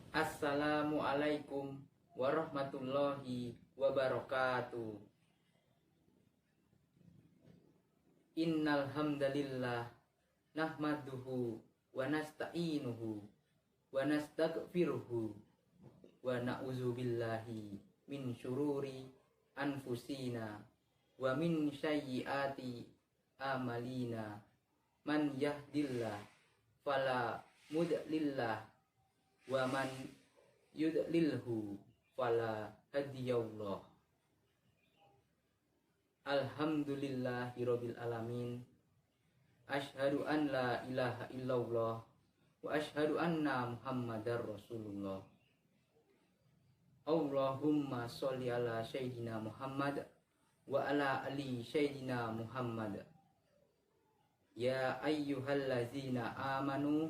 Assalamualaikum warahmatullahi wabarakatuh. Innal hamdalillah nahmaduhu wa nasta'inuhu wa nastaghfiruhu wa na'udzubillahi min syururi anfusina wa min sayyiati amalina. Man yahdillah fala mudlillah wa man yudlilhu fala hadiyallah. Alhamdulillahirabbil alamin. Asyhadu an la ilaha illallah wa asyhadu anna muhammadar rasulullah. Allahumma sholli ala sayyidina Muhammad wa ala ali sayyidina Muhammad. Ya ayyuhallazina amanu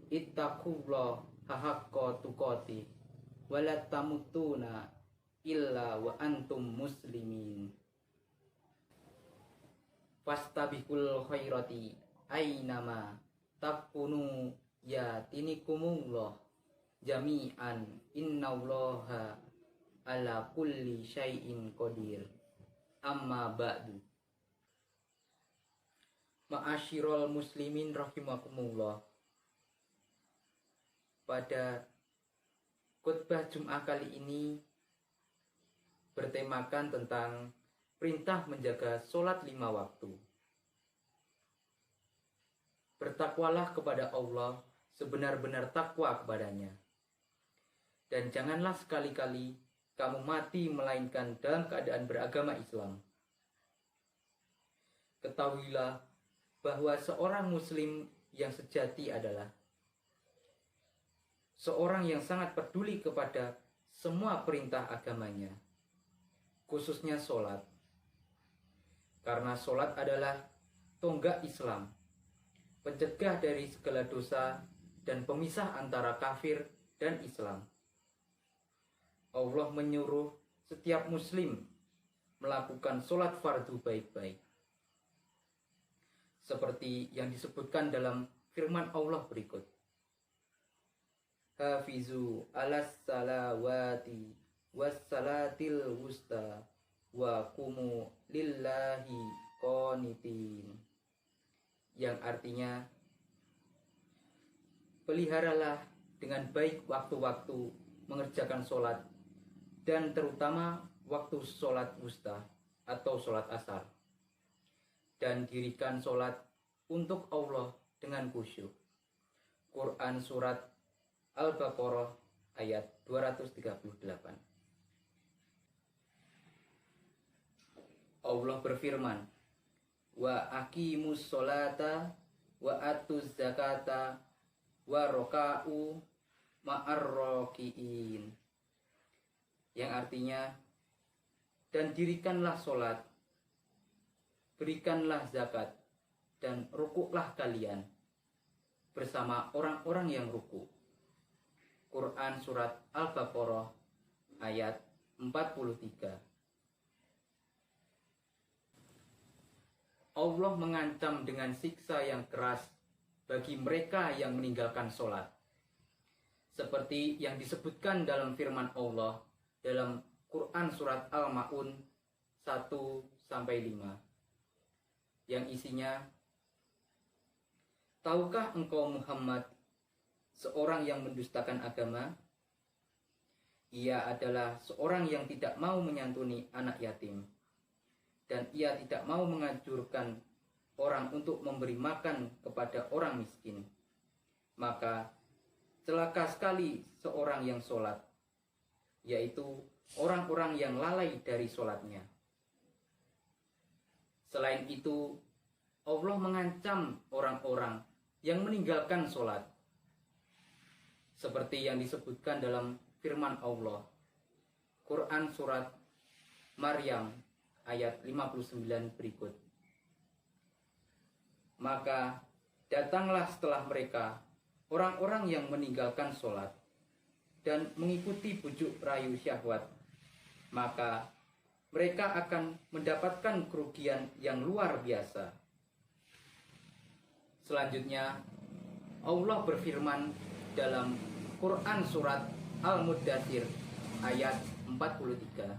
ittaqullaha haqqa tuqatih wa la tamutunna illa wa antum muslimin. Fastabiqul khairati ainama takunu yatinikumullah jami'an innallaha ala kulli syai'in qadir. Amma ba'du. Ma'asyiral muslimin rahimakumullah. Pada khutbah Jum'ah kali ini bertemakan tentang perintah menjaga sholat 5 waktu. Bertakwalah kepada Allah sebenar-benar takwa kepadanya. Dan janganlah sekali-kali kamu mati melainkan dalam keadaan beragama Islam. Ketahuilah bahwa seorang muslim yang sejati adalah seorang yang sangat peduli kepada semua perintah agamanya, khususnya sholat. Karena sholat adalah tonggak Islam, pencegah dari segala dosa dan pemisah antara kafir dan Islam. Allah menyuruh setiap muslim melakukan sholat fardu baik-baik, seperti yang disebutkan dalam firman Allah berikut. Hafizu alas salawati wassalatil wusta wa kumu lillahi qanitin. Yang artinya, peliharalah dengan baik waktu-waktu mengerjakan sholat, dan terutama waktu sholat wusta atau sholat asar, dan dirikan sholat untuk Allah dengan khusyuk. Quran surat Al-Baqarah ayat 238. Allah berfirman, wa aqimus sholata wa atuz zakata wa roka'u ma'ar roki'in. Yang artinya, dan dirikanlah sholat, berikanlah zakat, dan rukuklah kalian bersama orang-orang yang rukuk. Quran surat Al-Baqarah ayat 43. Allah mengancam dengan siksa yang keras bagi mereka yang meninggalkan sholat, seperti yang disebutkan dalam firman Allah dalam Quran surat Al-Ma'un 1-5, yang isinya, tahukah engkau Muhammad seorang yang mendustakan agama? Ia adalah seorang yang tidak mau menyantuni anak yatim, dan ia tidak mau menganjurkan orang untuk memberi makan kepada orang miskin. Maka celaka sekali seorang yang sholat, yaitu orang-orang yang lalai dari sholatnya. Selain itu, Allah mengancam orang-orang yang meninggalkan sholat, seperti yang disebutkan dalam firman Allah, Quran surat Maryam ayat 59 berikut. Maka datanglah setelah mereka orang-orang yang meninggalkan sholat dan mengikuti bujuk rayu syahwat, maka mereka akan mendapatkan kerugian yang luar biasa. Selanjutnya, Allah berfirman dalam Quran surat Al-Muddatsir ayat 43.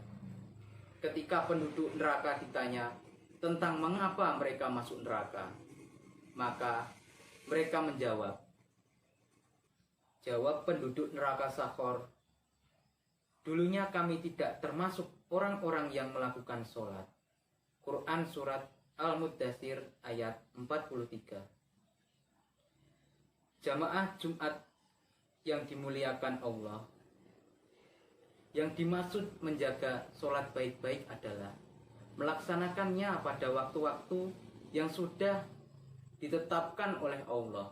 Ketika penduduk neraka ditanya tentang mengapa mereka masuk neraka, maka mereka menjawab. Jawab penduduk neraka Sakhor, dulunya kami tidak termasuk orang-orang yang melakukan sholat. Quran surat Al-Muddatsir ayat 43. Jamaah Jumat yang dimuliakan Allah, yang dimaksud menjaga sholat baik-baik adalah melaksanakannya pada waktu-waktu yang sudah ditetapkan oleh Allah,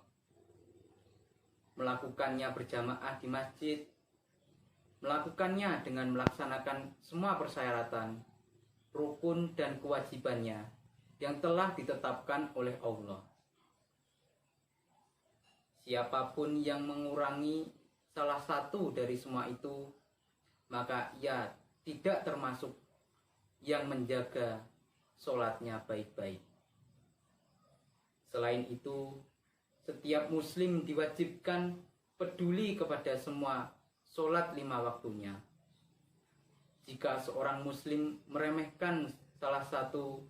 melakukannya berjamaah di masjid, melakukannya dengan melaksanakan semua persyaratan, rukun dan kewajibannya yang telah ditetapkan oleh Allah. Siapapun yang mengurangi salah satu dari semua itu, maka ia tidak termasuk yang menjaga sholatnya baik-baik. Selain itu, setiap muslim diwajibkan peduli kepada semua sholat 5 waktunya. Jika seorang muslim meremehkan salah satu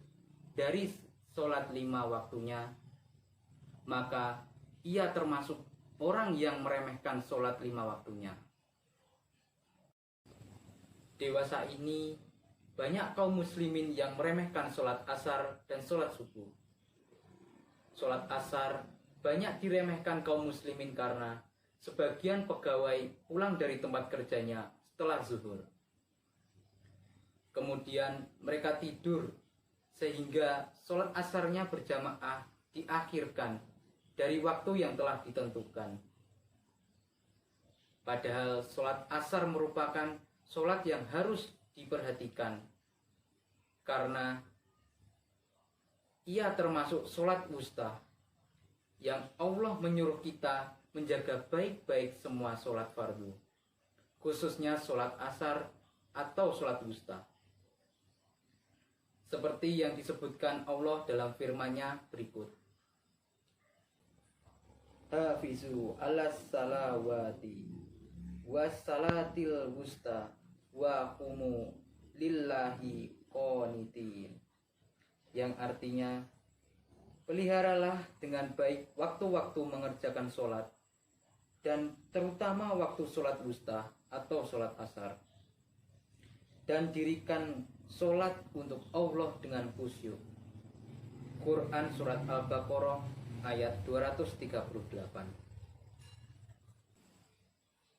dari sholat 5 waktunya, maka ia termasuk orang yang meremehkan sholat 5 waktunya. Dewasa ini banyak kaum muslimin yang meremehkan sholat asar dan sholat subuh. Sholat asar banyak diremehkan kaum muslimin karena sebagian pegawai pulang dari tempat kerjanya setelah zuhur. Kemudian mereka tidur sehingga sholat asarnya berjamaah diakhirkan dari waktu yang telah ditentukan. Padahal sholat asar merupakan sholat yang harus diperhatikan karena ia termasuk sholat wusta yang Allah menyuruh kita menjaga baik-baik semua sholat fardu, khususnya sholat asar atau sholat wusta. Seperti yang disebutkan Allah dalam firman-Nya berikut. Hafizu alas salawati wassalatil wusta wa qumu lillahi qanitin, yang artinya peliharalah dengan baik waktu-waktu mengerjakan sholat, dan terutama waktu sholat wusta atau sholat asar, dan dirikan sholat untuk Allah dengan khusyuk. Quran surat Al-Baqarah ayat 238.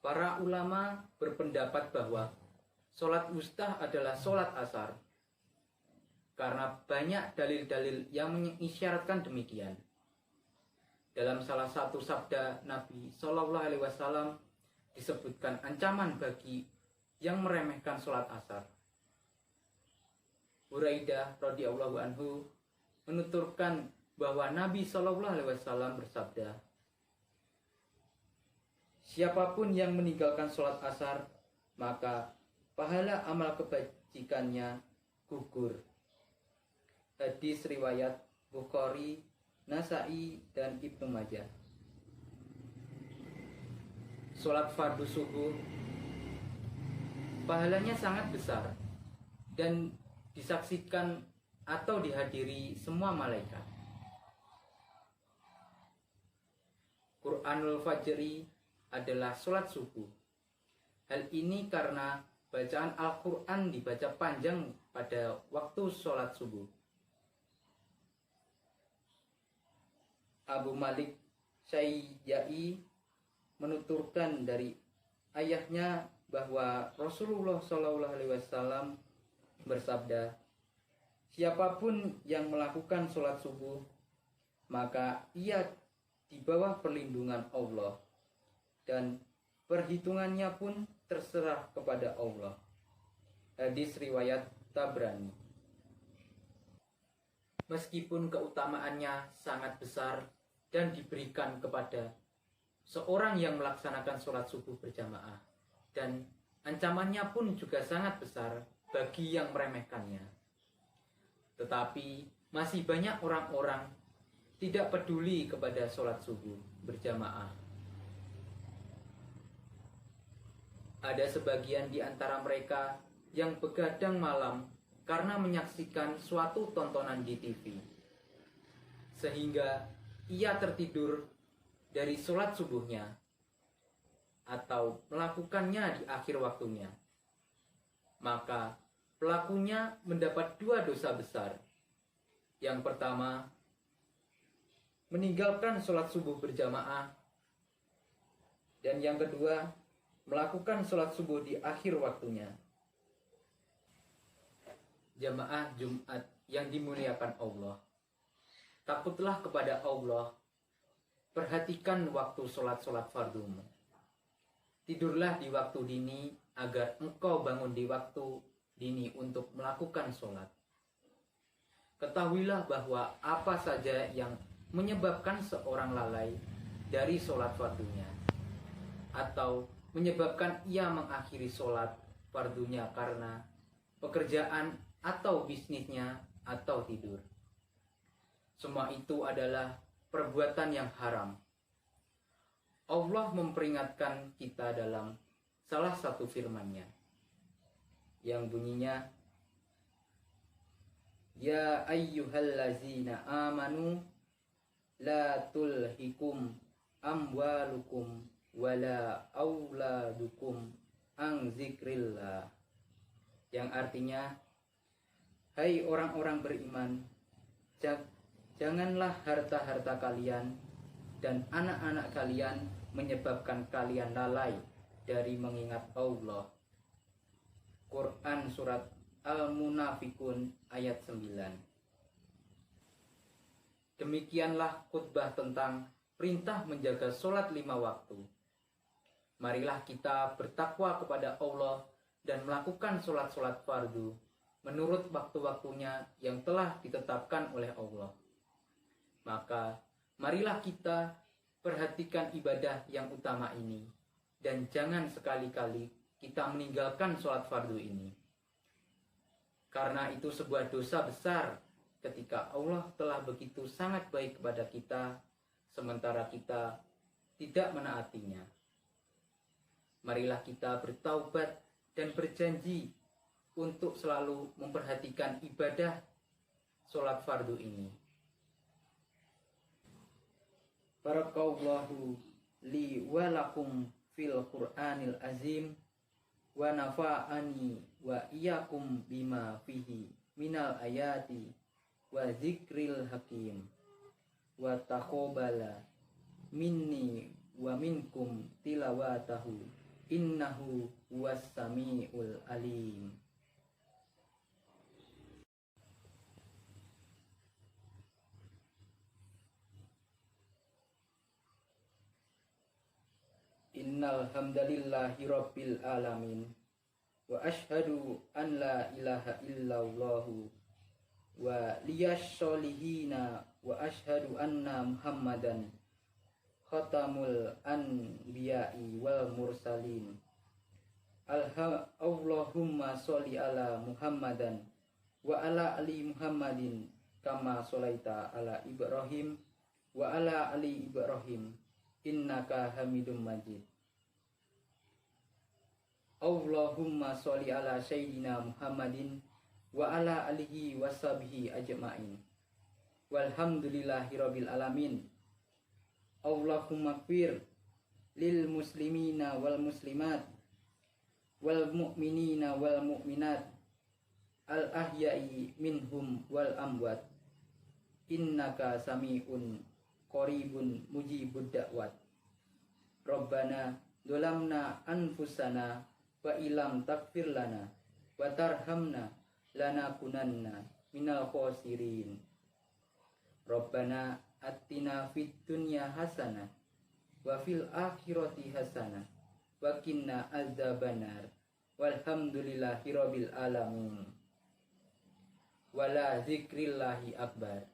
Para ulama berpendapat bahwa sholat wusta adalah sholat asar karena banyak dalil-dalil yang mengisyaratkan demikian. Dalam salah satu sabda Nabi Shallallahu Alaihi Wasallam disebutkan ancaman bagi yang meremehkan sholat asar. Buraidah radhiyallahu anhu menuturkan bahwa Nabi Shallallahu Alaihi Wasallam bersabda, siapapun yang meninggalkan sholat asar, maka pahala amal kebajikannya gugur. Hadis riwayat Bukhari, Nasai, dan Ibnu Majah. Sholat fardu subuh pahalanya sangat besar dan disaksikan atau dihadiri semua malaikat. Quranul Fajri adalah sholat subuh. Hal ini karena bacaan Al-Quran dibaca panjang pada waktu sholat subuh. Abu Malik Syai'i menuturkan dari ayahnya bahwa Rasulullah SAW bersabda, siapapun yang melakukan sholat subuh, maka ia di bawah perlindungan Allah, dan perhitungannya pun terserah kepada Allah. Hadis riwayat Tabrani. Meskipun keutamaannya sangat besar dan diberikan kepada seorang yang melaksanakan sholat subuh berjamaah, dan ancamannya pun juga sangat besar bagi yang meremehkannya, tetapi masih banyak orang-orang tidak peduli kepada sholat subuh berjamaah. Ada sebagian di antara mereka yang begadang malam karena menyaksikan suatu tontonan di TV, sehingga ia tertidur dari sholat subuhnya atau melakukannya di akhir waktunya. Maka pelakunya mendapat 2 dosa besar. Yang pertama, meninggalkan sholat subuh berjamaah. Dan yang kedua, melakukan sholat subuh di akhir waktunya. Jamaah Jumat yang dimuliakan Allah, takutlah kepada Allah, perhatikan waktu sholat-sholat fardumu. Tidurlah di waktu dini agar engkau bangun di waktu dini untuk melakukan sholat. Ketahuilah bahwa apa saja yang menyebabkan seorang lalai dari sholat fardunya, atau menyebabkan ia mengakhiri sholat fardunya karena pekerjaan atau bisnisnya atau tidur, semua itu adalah perbuatan yang haram. Allah memperingatkan kita dalam salah satu firman-Nya yang bunyinya, Ya ayyuhallazina amanu la tulhikum amwalukum wala auladukum an zikrillah. Yang artinya, hai orang-orang beriman, janganlah harta-harta kalian dan anak-anak kalian menyebabkan kalian lalai dari mengingat Allah. Quran Surat Al-Munafikun ayat 9. Demikianlah khutbah tentang perintah menjaga sholat 5 waktu. Marilah kita bertakwa kepada Allah dan melakukan sholat-sholat fardu menurut waktu-waktunya yang telah ditetapkan oleh Allah. Maka marilah kita perhatikan ibadah yang utama ini, dan jangan sekali-kali kita meninggalkan sholat fardu ini. Karena itu sebuah dosa besar ketika Allah telah begitu sangat baik kepada kita, sementara kita tidak menaatinya. Marilah kita bertaubat dan berjanji untuk selalu memperhatikan ibadah sholat fardu ini. Barakallahu li wa lakum fil Qur'anil azim wa nafa'ani wa iyyakum bima fihi minal ayati wa zikril hakim wa taqabbala minni wa minkum tilawatahu innahu huwas samiul alim. Innal hamdalillahi rabbil alamin wa ashhadu an la ilaha illallah wa liyash solihina wa ashhadu anna muhammadan khatamul anbiya'i wal mursalin. Allahumma sholli ala Muhammadan wa ala ali Muhammadin kama sholaita ala Ibrahim wa ala ali Ibrahim innaka hamidum majid. Allahumma sholli ala sayyidina Muhammadin wa ala alihi washabihi ajma'in walhamdulillahi rabbil alamin. Allahumma gfir lil muslimina wal muslimat wal mu'minina wal mu'minat al ahya'i minhum wal amwat innaka sami'un qaribun mujibud da'wat. Rabbana dolamna anfusana wa ilam takfir lana wa tarhamna lanakunanna minal khosirin. Rabbana atina fid dunya hasanah wa fil akhirati hasanah wa qina azabannar walhamdulillahi rabbil alamin wala zikrillahi akbar.